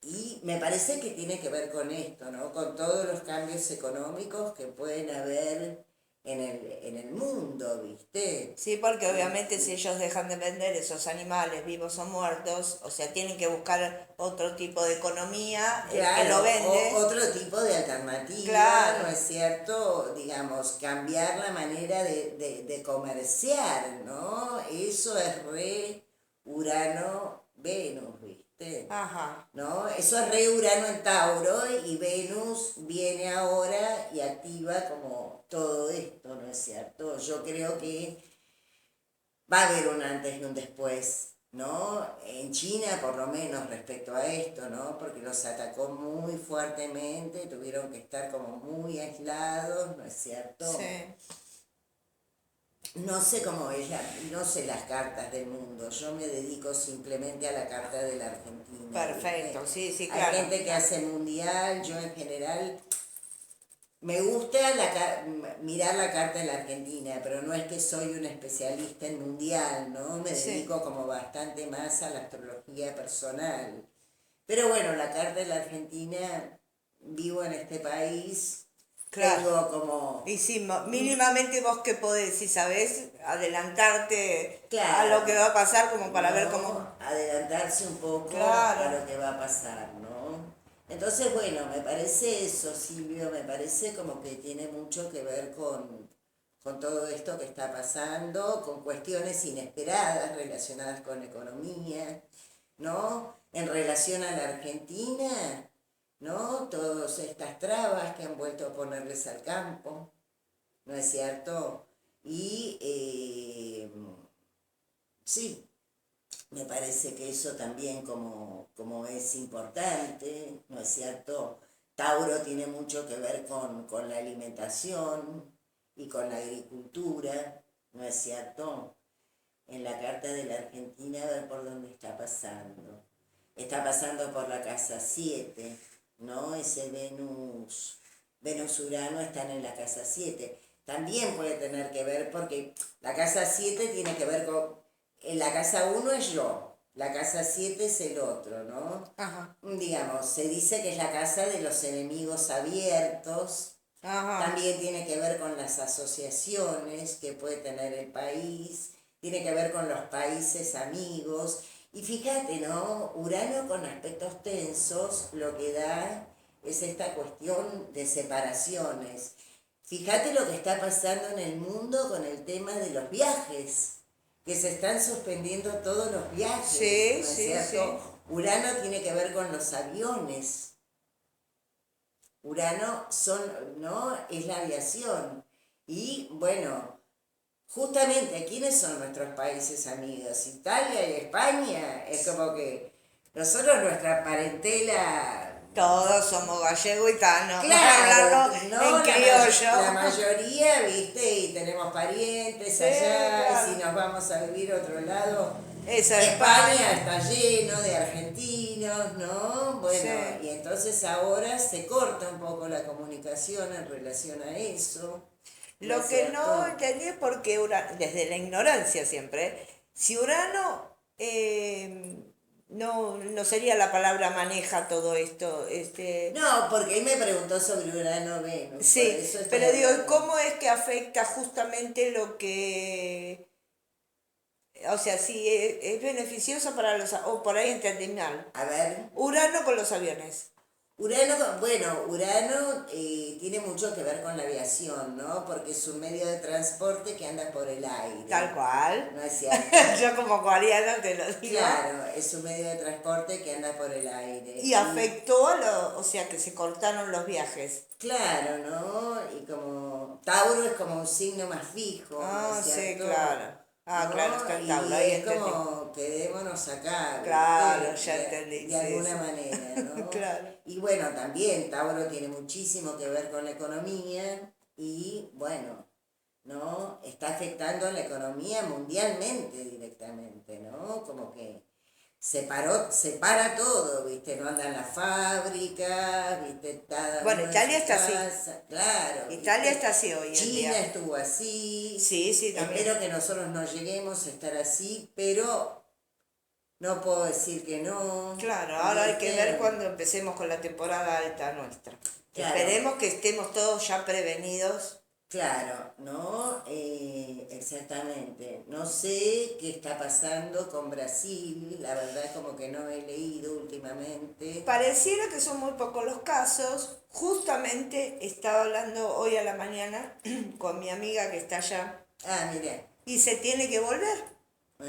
Y me parece que tiene que ver con esto, ¿no? Con todos los cambios económicos que pueden haber en el mundo, ¿viste? Sí, porque obviamente si ellos dejan de vender esos animales vivos o muertos, o sea, tienen que buscar otro tipo de economía, el que lo vende. Otro tipo de alternativa, Claro. ¿no es cierto? Digamos, cambiar la manera de comerciar, ¿no? Eso es re Urano-Venus, ¿viste? Ajá. ¿No? Eso es re Urano en Tauro y Venus viene ahora y activa como todo esto, ¿no es cierto? Yo creo que va a haber un antes y un después, ¿no? En China, por lo menos respecto a esto, ¿no? Porque los atacó muy fuertemente, tuvieron que estar como muy aislados, ¿no es cierto? Sí. No sé cómo ella, no sé las cartas del mundo, yo me dedico simplemente a la carta de la Argentina. Perfecto, ¿viste? sí, claro. Hay gente que hace mundial, yo en general me gusta mirar la carta de la Argentina, pero no es que soy un especialista en mundial, ¿no? Me Sí. dedico como bastante más a la astrología personal. Pero bueno, la carta de la Argentina, vivo en este país, Claro. tengo como... Y sí, mínimamente vos que podés, si sabés, adelantarte Claro, a lo que va a pasar como para ver ¿no? cómo... Adelantarse un poco Claro. a lo que va a pasar, ¿no? Entonces, bueno, me parece eso, Silvio, me parece como que tiene mucho que ver con todo esto que está pasando, con cuestiones inesperadas relacionadas con economía, ¿no? En relación a la Argentina, ¿no? Todas estas trabas que han vuelto a ponerles al campo, ¿no es cierto? Y sí, me parece que eso también como es importante, ¿no es cierto? Tauro tiene mucho que ver con la alimentación y con la agricultura, ¿no es cierto? En la carta de la Argentina, a ver por dónde está pasando. está pasando por la casa 7, ¿no? Ese Venus-Urano están en la casa 7. También puede tener que ver, porque la casa 7 tiene que ver con, en la casa 1 es yo, la casa 7 es el otro, ¿no? Ajá. Digamos, se dice que es la casa de los enemigos abiertos. Ajá. También tiene que ver con las asociaciones que puede tener el país, tiene que ver con los países amigos. Y fíjate, ¿no? Urano con aspectos tensos lo que da es esta cuestión de separaciones. Fíjate lo que está pasando en el mundo con el tema de los viajes, que se están suspendiendo todos los viajes, Sí, ¿no es sí, cierto? sí. Urano tiene que ver con los aviones. Urano ¿no? Es la aviación. Y bueno, justamente, ¿quiénes son nuestros países amigos? Italia y España. Es como que nosotros, nuestra parentela. Todos somos gallego-itanos, Claro, hablando ¿no? en criollo. La mayoría, ¿viste? Y tenemos parientes Sí, allá, y claro. si nos vamos a vivir a otro lado, Esa España está lleno de argentinos, ¿no? Bueno, Sí. y entonces ahora se corta un poco la comunicación en relación a eso, ¿no es Lo que no cierto? entendí es por qué Urano, desde la ignorancia siempre, si Urano no sería la palabra maneja todo esto, No, porque él me preguntó sobre Urano-Venus, por sí, eso estoy pero digo, hablando. ¿cómo es que afecta justamente lo que, o sea, si es beneficioso para los, o por ahí entendí mal, A ver. Urano con los aviones? Urano tiene mucho que ver con la aviación, ¿no? Porque es un medio de transporte que anda por el Tal aire, cual. ¿no es cierto? Yo como coreana te lo digo. Claro, es un medio de transporte que anda por el aire. Y afectó a lo, o sea, que se cortaron los viajes. Claro, ¿no? Y como Tauro es como un signo más fijo, ¿no Ah, es sí, cierto? claro. Ah, claro, está ¿No? en Y Tauro, ahí es entendí. como quedémonos acá, Claro, ¿viste? ya entendí, De sí, alguna sí. manera, ¿no? Claro. Y bueno, también Tauro tiene muchísimo que ver con la economía y bueno, ¿no? Está afectando a la economía mundialmente directamente, ¿no? Como que separa todo, ¿viste? No andan las fábricas, ¿viste? Cada Bueno, uno en Italia su está así. casa, claro, Italia ¿viste? está así hoy en China día. estuvo así, Sí, sí, también. espero que nosotros no lleguemos a estar así, pero no puedo decir que no, Claro, ahora hay que ver ¿viste? cuando empecemos con la temporada alta nuestra. Claro, Esperemos que estemos todos ya prevenidos. claro, ¿no? Exactamente. No sé qué está pasando con Brasil, la verdad como que no he leído últimamente. Pareciera que son muy pocos los casos. Justamente estaba hablando hoy a la mañana con mi amiga que está allá Ah, mira. y se tiene que volver. Ah.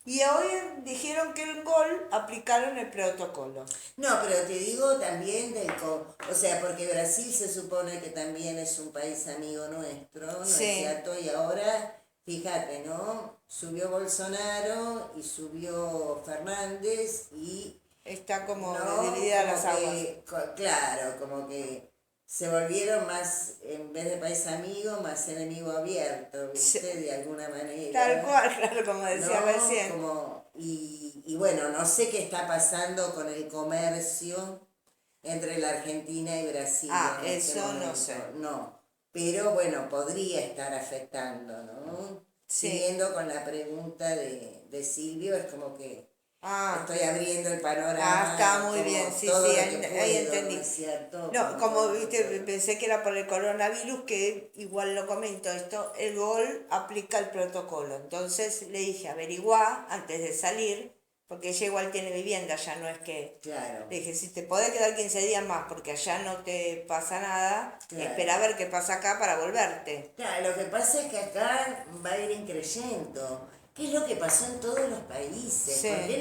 Y hoy dijeron que el gol aplicaron el protocolo. No, pero te digo también o sea, porque Brasil se supone que también es un país amigo nuestro, ¿no es Sí, cierto? Y ahora, fíjate, ¿no? Subió Bolsonaro y subió Fernández y, está como ¿no? dividida las aguas. Claro, como que se volvieron más, en vez de país amigo, más enemigo abierto, Sí, ¿viste? De alguna tal manera. cual, claro, como decía ¿No? recién. Y bueno, no sé qué está pasando con el comercio entre la Argentina y Brasil Ah, en este eso no momento, sé. no. Pero bueno, podría estar afectando, ¿no? Sí. Siguiendo con la pregunta de Silvio, es como que Ah, estoy abriendo el está panorama muy bien, como sí, todo sí, lo que ahí puedo, ¿no entendí. es cierto? No, Como como todo lo que viste, puedo. pensé que era por el coronavirus, que igual lo comento esto, el gol aplica el protocolo. Entonces le dije, averiguá antes de salir, porque ella igual tiene vivienda, ya no es que... Claro, Le dije, si te podés quedar 15 días más porque allá no te pasa nada, espera a claro. ver qué pasa acá para volverte. Claro, lo que pasa es que acá va a ir increyendo. ¿Qué es lo que pasó en todos los países? ¿Por qué Sí.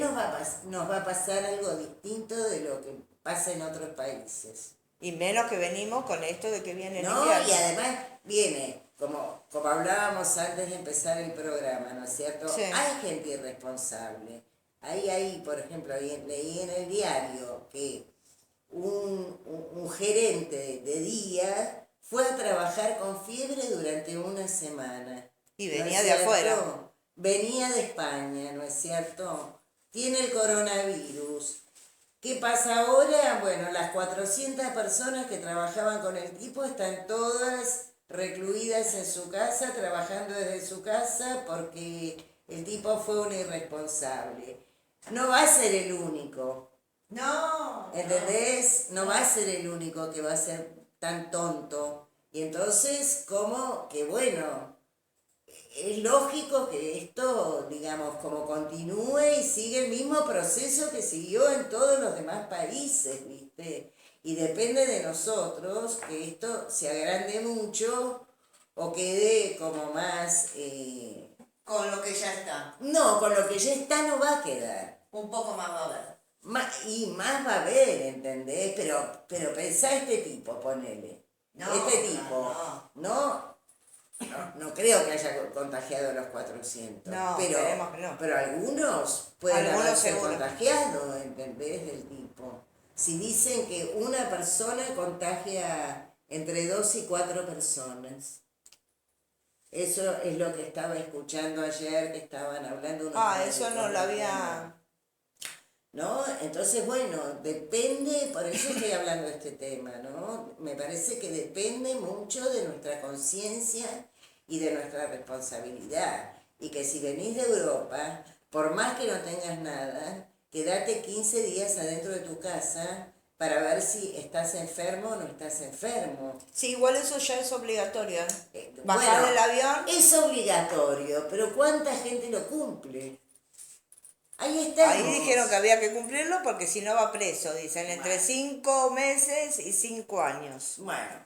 nos va a pasar algo distinto de lo que pasa en otros países? Y menos que venimos con esto de que viene el ¿No? Y invierno. además viene, como hablábamos antes de empezar el programa, ¿no es cierto? Sí. Hay gente irresponsable. Ahí, por ejemplo, leí en el diario que un gerente de día fue a trabajar con fiebre durante una semana. Y ¿No es venía de afuera. cierto? Venía de España, ¿no es cierto? tiene el coronavirus. ¿Qué pasa ahora? Bueno, las 400 personas que trabajaban con el tipo están todas recluidas en su casa, trabajando desde su casa porque el tipo fue un irresponsable. No va a ser el único, No, ¿entendés? No va a ser el único que va a ser tan tonto. Y entonces, como que bueno, es lógico que esto, digamos, como continúe y sigue el mismo proceso que siguió en todos los demás países, ¿viste? Y depende de nosotros que esto se agrande mucho o quede como más... con lo que ya está. no, con lo que ya está no va a quedar. Un poco más va a haber. Y más va a haber, ¿entendés? Pero pensá este tipo, ponele. No, Este tipo, ¿no? No creo que haya contagiado a los 400. No, esperemos que no. Pero algunos pueden Algunos haberse seguro. contagiado, ¿entendés? Del tipo. Si dicen que una persona contagia entre 2 y 4 personas. Eso es lo que estaba escuchando ayer, que estaban hablando unos Eso no médicos lo del había... tema. ¿No? Entonces, bueno, depende, por eso estoy hablando de este tema, ¿no? Me parece que depende mucho de nuestra conciencia y de nuestra responsabilidad. Y que si venís de Europa, por más que no tengas nada, quédate 15 días adentro de tu casa para ver si estás enfermo o no estás enfermo. Sí, igual eso ya es obligatorio. Bajar Bueno, del avión. es obligatorio, pero ¿cuánta gente lo cumple? Ahí estamos. Ahí dijeron que había que cumplirlo porque si no va preso, dicen, entre 5 meses y 5 años. Bueno,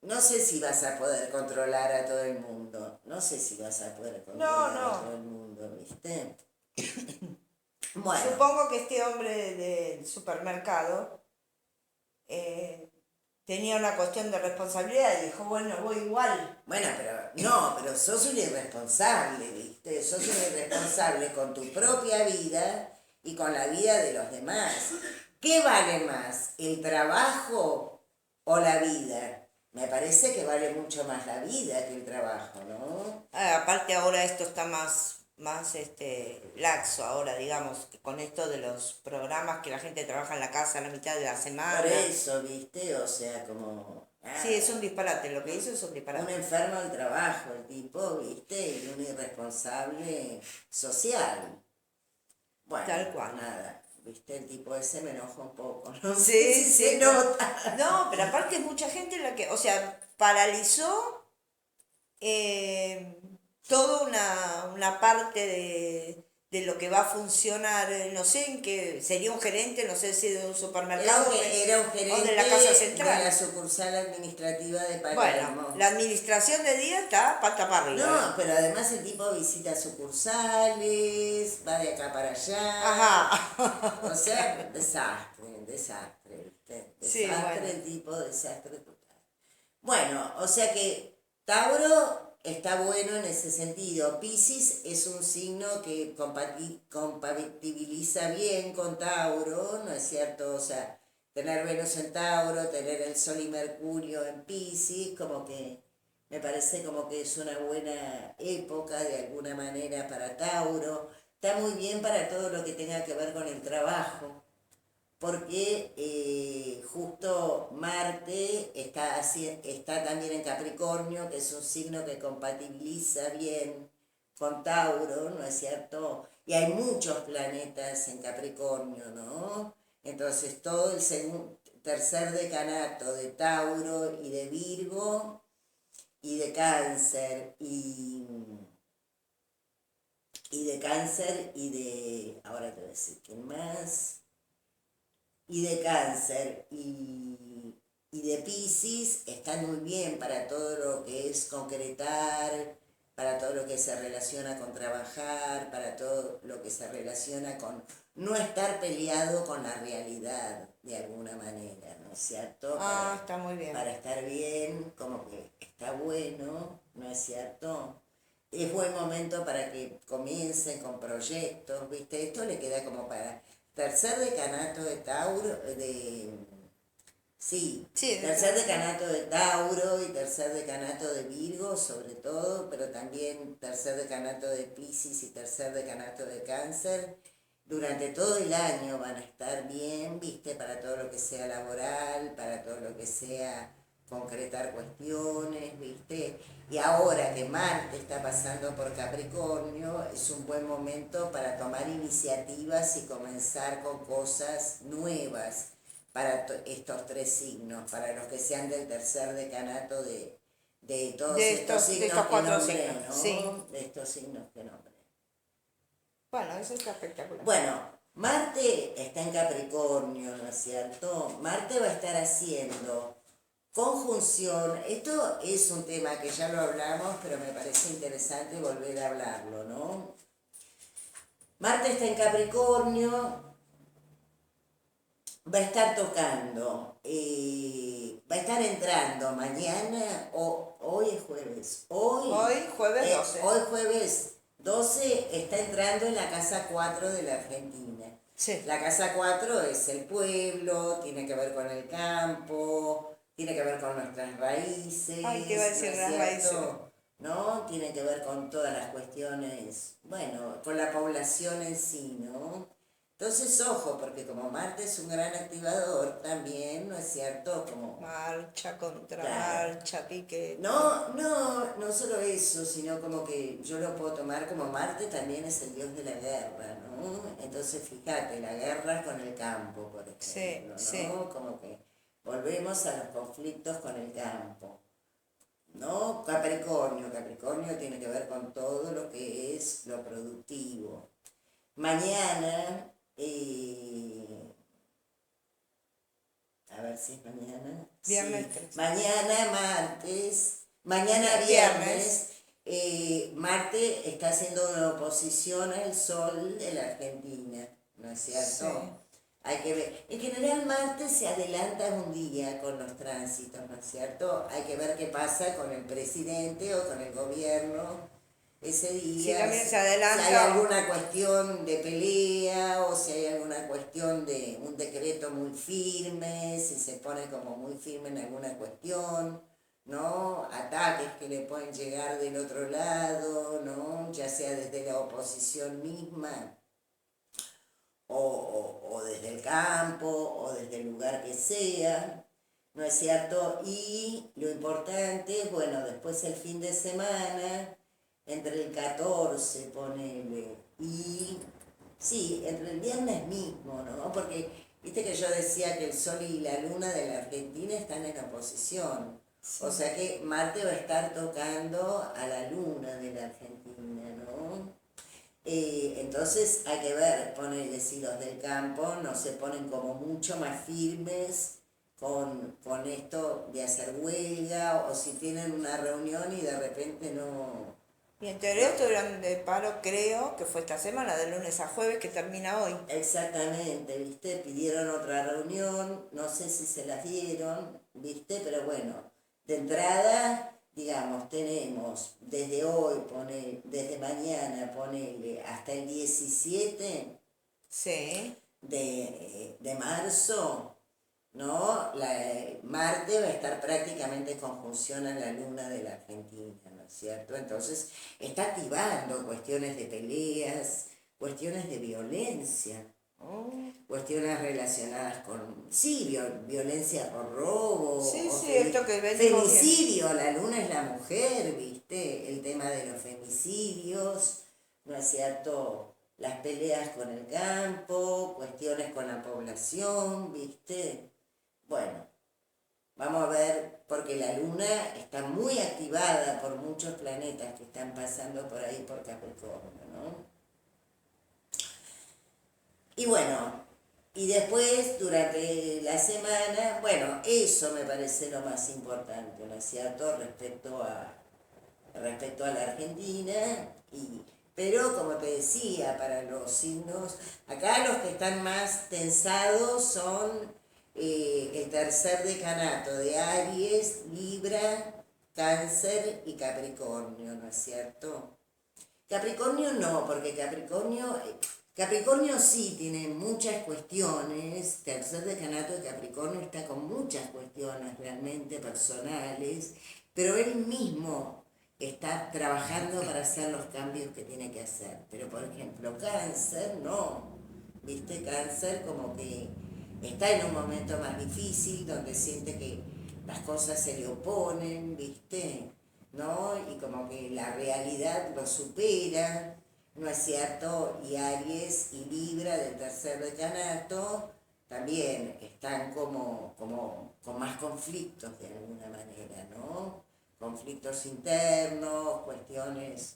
no sé si vas a poder controlar a todo el mundo. No sé si vas a poder controlar No. a todo el mundo, ¿viste? Bueno, Supongo que este hombre del supermercado tenía una cuestión de responsabilidad y dijo, bueno, voy igual. bueno, pero sos un irresponsable, ¿viste? Sos un irresponsable con tu propia vida y con la vida de los demás. ¿Qué vale más, el trabajo o la vida? Me parece que vale mucho más la vida que el trabajo, ¿no? Aparte ahora esto está más laxo ahora, digamos, con esto de los programas que la gente trabaja en la casa a la mitad de la semana. Por eso, ¿viste? O sea, como... Sí, es un disparate, lo que hizo es un disparate. Un enfermo del trabajo, el tipo, ¿viste? Y un irresponsable social. Bueno, Tal cual. nada, ¿viste? El tipo ese me enoja un poco, no Sí, sé si sí, se nota. No, pero aparte es mucha gente la que, o sea, paralizó toda una parte de lo que va a funcionar, no sé en qué, sería un gerente, no sé si de un supermercado Era un gerente o de la casa central. de la sucursal administrativa de Palermo. Bueno, la administración de día está pata para arriba. No, pero además el tipo visita sucursales, va de acá para allá. Ajá. O sea, desastre, ¿viste? Desastre, Sí, bueno. el tipo, desastre total. Bueno, o sea que Tauro está bueno en ese sentido. Piscis es un signo que compatibiliza bien con Tauro, ¿no es cierto? O sea, tener Venus en Tauro, tener el Sol y Mercurio en Piscis, como que me parece como que es una buena época de alguna manera para Tauro. Está muy bien para todo lo que tenga que ver con el trabajo, porque justo Marte está también en Capricornio, que es un signo que compatibiliza bien con Tauro, ¿no es cierto? Y hay muchos planetas en Capricornio, ¿no? Entonces todo el tercer decanato de Tauro y de Virgo y de Cáncer ahora te voy a decir, ¿quién más? Y de Cáncer y de Piscis están muy bien para todo lo que es concretar, para todo lo que se relaciona con trabajar, para todo lo que se relaciona con no estar peleado con la realidad de alguna manera, ¿no es cierto? Está muy bien. Para estar bien, como que está bueno, ¿no es cierto? Es buen momento para que comiencen con proyectos, ¿viste? Esto le queda como para tercer decanato de Tauro, Sí, Sí, tercer decanato de Tauro y tercer decanato de Virgo sobre todo, pero también tercer decanato de Piscis y tercer decanato de Cáncer. Durante todo el año van a estar bien, viste, para todo lo que sea laboral, para todo lo que sea concretar cuestiones, viste. Y ahora que Marte está pasando por Capricornio, es un buen momento para tomar iniciativas y comenzar con cosas nuevas para estos tres signos, para los que sean del tercer decanato de todos estos de signos estos que cuatro nombré, signos, ¿no? sí. De estos signos que nombré. Bueno, eso está espectacular. Bueno, Marte está en Capricornio, ¿no es cierto? Marte va a estar haciendo conjunción, esto es un tema que ya lo hablamos, pero me parece interesante volver a hablarlo, ¿no? Marte está en Capricornio, va a estar tocando, va a estar entrando mañana, o hoy es jueves, Hoy, jueves 12. hoy jueves 12 está entrando en la casa 4 de la Argentina. Sí. La casa 4 es el pueblo, tiene que ver con el campo, tiene que ver con nuestras raíces, Ay, te iba a decir ¿no es las raíces. cierto? ¿No? Tiene que ver con todas las cuestiones, bueno, con la población en sí, ¿no? Entonces, ojo, porque como Marte es un gran activador también, ¿no es cierto? Como, Marcha, claro. contramarcha, pique. No solo eso, sino como que yo lo puedo tomar como Marte también es el dios de la guerra, ¿no? Entonces, fíjate, la guerra con el campo, por ejemplo, Sí, sí. ¿no? Como que volvemos a los conflictos con el campo, ¿no? Capricornio tiene que ver con todo lo que es lo productivo. Mañana, a ver si es mañana. Viernes Sí. 3. Mañana Viernes. viernes, Marte está haciendo una oposición al Sol de la Argentina, ¿no es cierto? Sí. Hay que ver. En general Marte se adelanta un día con los tránsitos, ¿no es cierto? Hay que ver qué pasa con el presidente o con el gobierno ese Sí, día, también se si hay adelanta. alguna cuestión de pelea o si hay alguna cuestión de un decreto muy firme, si se pone como muy firme en alguna cuestión, ¿no? Ataques que le pueden llegar del otro lado, ¿no? Ya sea desde la oposición misma o desde el campo o desde el lugar que sea, ¿no es cierto? Y lo importante, bueno, después el fin de semana, entre el 14, ponele, y sí, entre el viernes mismo, ¿no? Porque viste que yo decía que el Sol y la Luna de la Argentina están en oposición. Sí. O sea que Marte va a estar tocando a la Luna de la Argentina, ¿no? Entonces hay que ver, ponele, si los del campo no se ponen como mucho más firmes con esto de hacer huelga o si tienen una reunión y de repente no. Y en teoría estuvieron de paro, creo, que fue esta semana, de lunes a jueves, que termina hoy. Exactamente, ¿viste? Pidieron otra reunión, no sé si se las dieron, ¿viste? Pero bueno, de entrada, digamos, tenemos desde hoy, desde mañana, ponele, hasta el 17 Sí. de marzo, ¿no? Marte va a estar prácticamente en conjunción a la Luna de la Argentina, ¿no es cierto? Entonces está activando cuestiones de peleas, cuestiones de violencia, Oh. cuestiones relacionadas con, sí, violencia por robo, Sí, o sí, esto que venimos viendo. femicidio, la Luna es la mujer, ¿viste? El tema de los femicidios, ¿no es cierto? Las peleas con el campo, cuestiones con la población, ¿viste? Bueno, vamos a ver, porque la Luna está muy activada por muchos planetas que están pasando por ahí por Capricornio, ¿no? Y bueno, y después durante la semana, bueno, eso me parece lo más importante, ¿no es cierto? Respecto a la Argentina, pero como te decía, para los signos, acá los que están más tensados son el tercer decanato de Aries, Libra, Cáncer y Capricornio, ¿no es cierto? Capricornio no, porque Capricornio Capricornio sí tiene muchas cuestiones, tercer decanato de Capricornio está con muchas cuestiones realmente personales, pero él mismo está trabajando para hacer los cambios que tiene que hacer. Pero por ejemplo, Cáncer no, ¿viste? Cáncer como que está en un momento más difícil, donde siente que las cosas se le oponen, ¿viste? ¿No? Y como que la realidad lo supera, ¿no es cierto? Y Aries y Libra del tercer decanato también están como con más conflictos de alguna manera, ¿no? Conflictos internos, cuestiones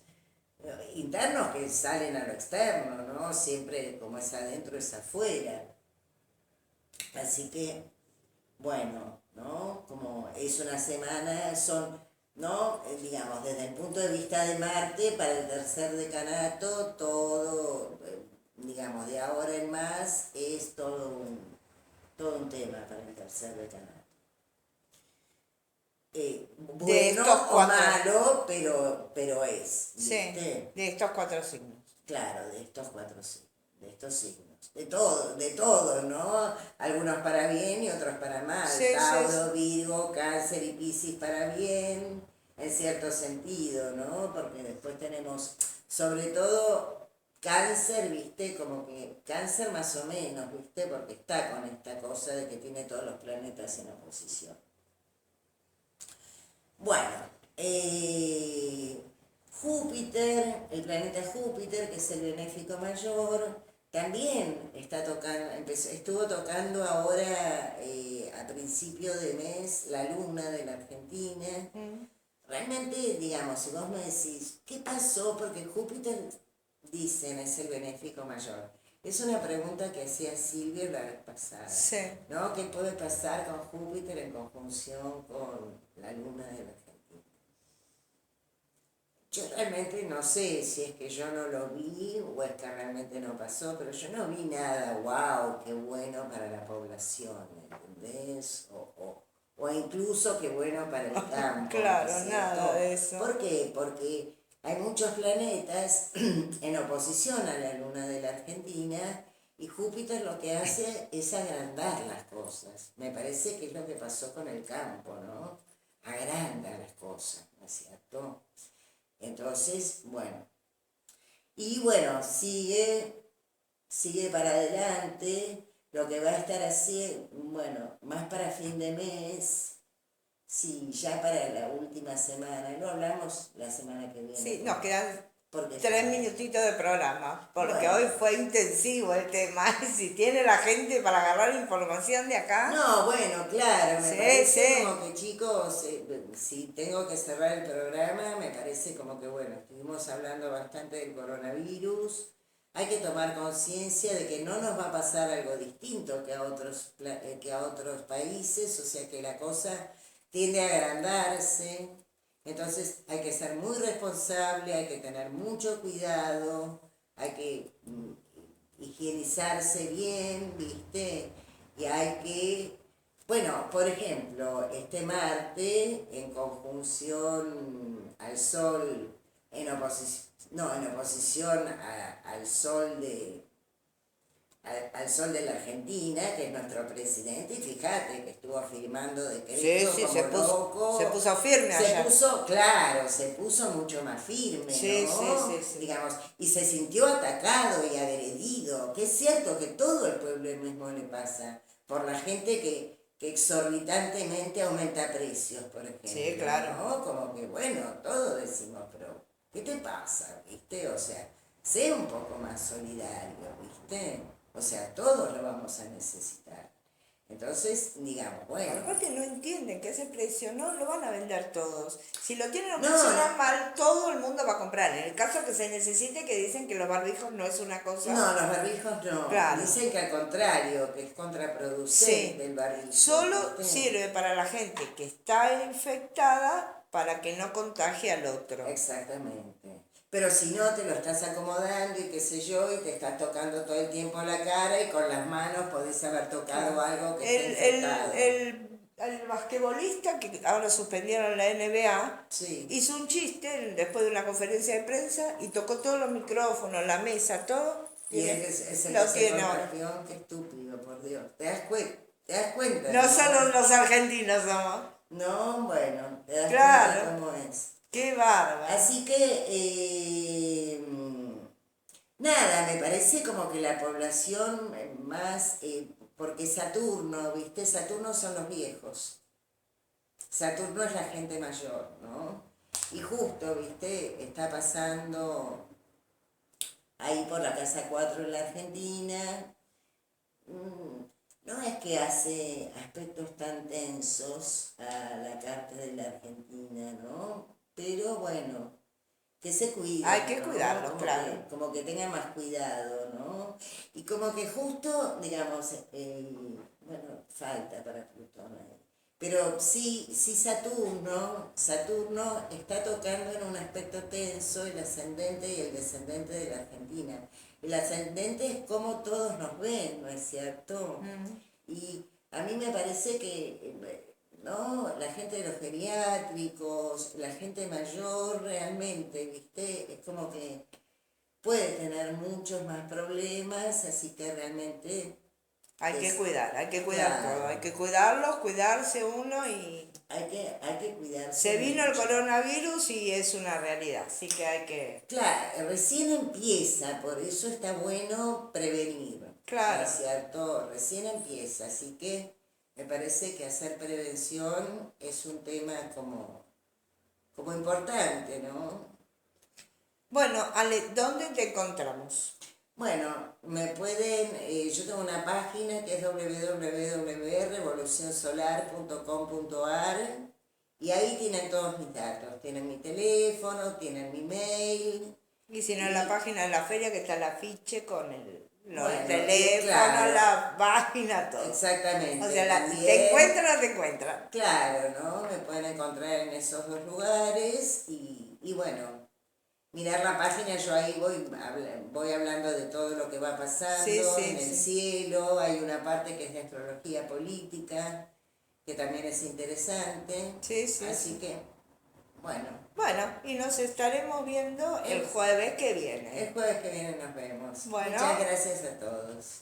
internos que salen a lo externo, ¿no? Siempre como es adentro es afuera. Así que, bueno, ¿no? Como es una semana, son, ¿no? Digamos, desde el punto de vista de Marte, para el tercer decanato, todo, digamos, de ahora en más, es todo un tema para el tercer decanato. De Bueno estos o cuatro. malo, pero es, Sí, ¿viste? de estos 4 signos. Claro, de estos cuatro signos, de estos signos. De todo, ¿no? Algunos para bien y otros para mal. Sí, Tauro, sí. Virgo, Cáncer y Piscis para bien, en cierto sentido, ¿no? Porque después tenemos, sobre todo, Cáncer, ¿viste? Como que Cáncer más o menos, ¿viste? Porque está con esta cosa de que tiene todos los planetas en oposición. Bueno, Júpiter, el planeta Júpiter, que es el benéfico mayor, también está tocando, estuvo tocando ahora a principio de mes la luna de la Argentina. Realmente, digamos, si vos me decís, ¿qué pasó? Porque Júpiter, dicen, es el benéfico mayor. Es una pregunta que hacía Silvia la vez pasada, Sí. ¿no? ¿Qué puede pasar con Júpiter en conjunción con la luna de la Argentina? Yo realmente no sé si es que yo no lo vi o es que realmente no pasó, pero yo no vi nada, wow, qué bueno para la población, ¿entendés? O incluso qué bueno para el campo, ¿no es Claro, nada cierto? de eso. ¿Por qué? Porque hay muchos planetas en oposición a la luna de la Argentina y Júpiter lo que hace es agrandar las cosas. Me parece que es lo que pasó con el campo, ¿no? Agranda las cosas, ¿no es cierto? Entonces, bueno. Y bueno, sigue para adelante. Lo que va a estar así, bueno, más para fin de mes. Sí, ya para la última semana. Lo hablamos la semana que viene. Sí, nos quedan Porque 3 minutitos de programa, porque bueno. hoy fue intensivo el tema. Y si tiene la gente para agarrar información de acá, No, bueno, claro, me sí, parece sí. como que chicos, si tengo que cerrar el programa, me parece como que bueno, estuvimos hablando bastante del coronavirus, hay que tomar conciencia de que no nos va a pasar algo distinto que a otros países, o sea que la cosa tiende a agrandarse, entonces hay que ser muy responsable, hay que tener mucho cuidado, hay que higienizarse bien, ¿viste? Y hay que, bueno, por ejemplo, este Marte en conjunción al Sol, en oposición, no, en oposición al Sol al Sol de la Argentina, que es nuestro presidente, y fíjate que estuvo firmando Sí, decretos sí, como loco. se puso firme Se allá. puso, claro, se puso mucho más firme, Sí, sí, ¿no? sí, sí. Digamos, y se sintió atacado y agredido, que es cierto que todo el pueblo mismo le pasa, por la gente que exorbitantemente aumenta precios, por ejemplo, Sí, claro. ¿no? Como que, bueno, todos decimos, pero, ¿qué te pasa, viste? O sea, sé un poco más solidario, viste. O sea, todos lo vamos a necesitar. Entonces, digamos, bueno. Aparte no entienden que ese precio no lo van a vender todos. Si lo tienen un No, precio no. normal, todo el mundo va a comprar. En el caso que se necesite, que dicen que los barbijos no es una cosa. No, los barbijos no. Claro. Dicen que al contrario, que es contraproducente Sí. el barbijo. Solo ¿viste? sirve para la gente que está infectada para que no contagie al otro. Exactamente. Pero si no, te lo estás acomodando y qué sé yo, y te estás tocando todo el tiempo la cara y con las manos podés haber tocado algo que esté infectado. El basquetbolista, que ahora suspendieron la NBA, Sí. hizo un chiste después de una conferencia de prensa y tocó todos los micrófonos, la mesa, todo, Y es el lo que se tiene ahora. contagió, qué estúpido, por Dios. ¿Te das cuenta? No solo los argentinos somos. No, bueno, te das Claro. cuenta cómo es. Qué bárbaro. Así que, nada, me parece como que la población más, porque Saturno, ¿viste? Saturno son los viejos. Saturno es la gente mayor, ¿no? Y justo, ¿viste? Está pasando ahí por la casa 4 en la Argentina. No es que hace aspectos tan tensos a la carta de la Argentina, ¿no? Pero bueno, que se cuiden, Hay que ¿no? cuidarlos, Como claro. como que tengan más cuidado, ¿no? Y como que justo, digamos, bueno, falta para Plutón ahí. Pero sí Saturno está tocando en un aspecto tenso el ascendente y el descendente de la Argentina. El ascendente es como todos nos ven, ¿no es cierto? Y a mí me parece que, ¿no? La gente de los geriátricos, la gente mayor realmente, ¿viste? Es como que puede tener muchos más problemas, así que realmente Hay que cuidar claro, todo. Hay que cuidarlos, cuidarse uno y... hay que cuidarse Se vino el mucho. coronavirus y es una realidad, así que hay que... Claro, recién empieza, por eso está bueno prevenir, ¿no Claro. es cierto? Recién empieza, así que me parece que hacer prevención es un tema como importante, ¿no? Bueno, Ale, ¿dónde te encontramos? Bueno, me pueden, yo tengo una página que es www.revolucionsolar.com.ar y ahí tienen todos mis datos, tienen mi teléfono, tienen mi mail. Y si no, en la página de la feria que está el afiche con el Bueno, teléfono, claro, la página, todo. exactamente. O sea, También, te encuentran o no te encuentran. claro, ¿no? Me pueden encontrar en esos dos lugares y bueno, mirar la página, yo ahí voy hablando de todo lo que va Sí, pasando sí, en el sí. cielo, hay una parte que es de astrología política, que también es interesante, Sí, sí, así sí. que, bueno, Bueno, y nos estaremos viendo el jueves que viene. el jueves que viene nos vemos. Bueno. Muchas gracias a todos.